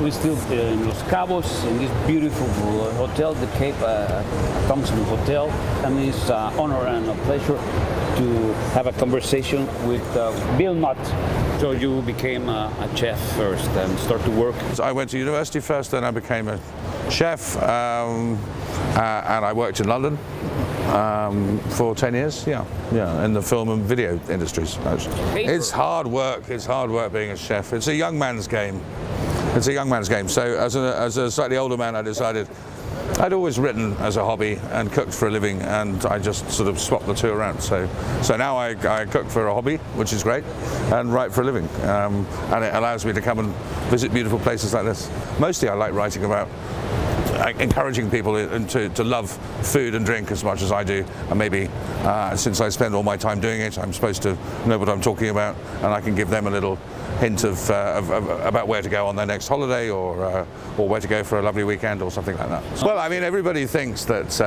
we still in Los Cabos in this beautiful hotel, the Cape Thompson Hotel, and it's an honor and a pleasure to have a conversation with Bill Nutt. So you became a chef first and start to work. So I went to university first, then I became a chef, and I worked in London for 10 years. Yeah, in the film and video industries. It's hard work. It's hard work being a chef. It's a young man's game. It's a young man's game. So as a slightly older man, I decided I'd always written as a hobby and cooked for a living, and I just sort of swapped the two around. So now I cook for a hobby, which is great, and write for a living, and it allows me to come and visit beautiful places like this. Mostly I like writing about encouraging people to love food and drink as much as I do, and maybe since I spend all my time doing it, I'm supposed to know what I'm talking about, and I can give them a little hint of about where to go on their next holiday, or where to go for a lovely weekend or something like that. Well, I mean, everybody thinks of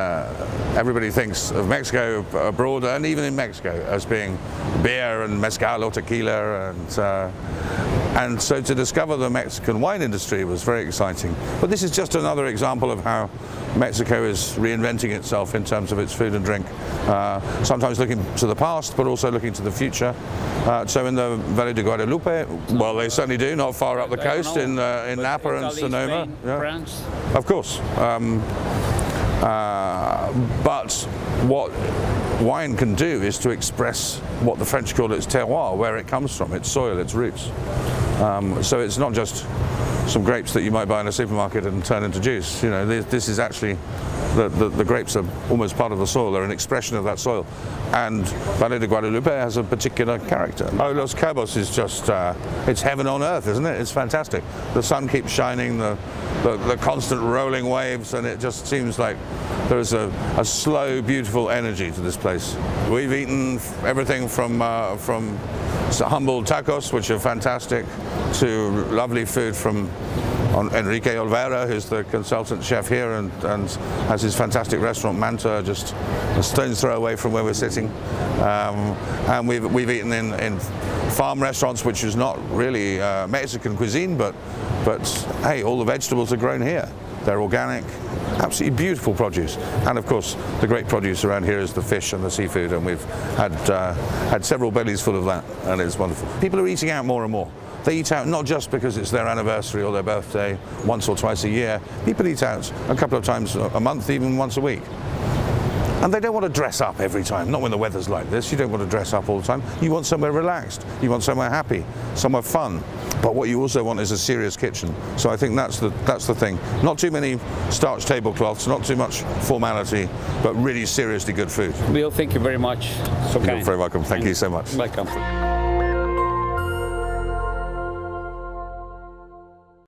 Mexico abroad and even in Mexico as being beer and mezcal or tequila, and so to discover the Mexican wine industry was very exciting. But this is just another example of how Mexico is reinventing itself in terms of its food and drink, sometimes looking to the past, but also looking to the future. So in the Valle de Guadalupe, well, they certainly do, not far up the coast in Napa and Sonoma. Spain, France. Of course. But what wine can do is to express what the French call its terroir, where it comes from, its soil, its roots. So it's not just some grapes that you might buy in a supermarket and turn into juice. You know, this is actually, the grapes are almost part of the soil. They're an expression of that soil. And Valle de Guadalupe has a particular character. Oh, Los Cabos is just, it's heaven on earth, isn't it? It's fantastic. The sun keeps shining, the constant rolling waves, and it just seems like there is a slow, beautiful energy to this place. We've eaten everything from humble tacos, which are fantastic, to lovely food from Enrique Olvera, who's the consultant chef here and has his fantastic restaurant Manta, just a stone's throw away from where we're sitting. And we've eaten in farm restaurants, which is not really Mexican cuisine, but hey, all the vegetables are grown here. They're organic, absolutely beautiful produce. And of course, the great produce around here is the fish and the seafood, and we've had several bellies full of that, and it's wonderful. People are eating out more and more. They eat out not just because it's their anniversary or their birthday once or twice a year. People eat out a couple of times a month, even once a week. And they don't want to dress up every time, not when the weather's like this. You don't want to dress up all the time. You want somewhere relaxed. You want somewhere happy, somewhere fun. But what you also want is a serious kitchen. So I think that's the thing. Not too many starched tablecloths, not too much formality, but really seriously good food. Bill, thank you very much. So kind. You're very welcome. Thank you so much. Welcome.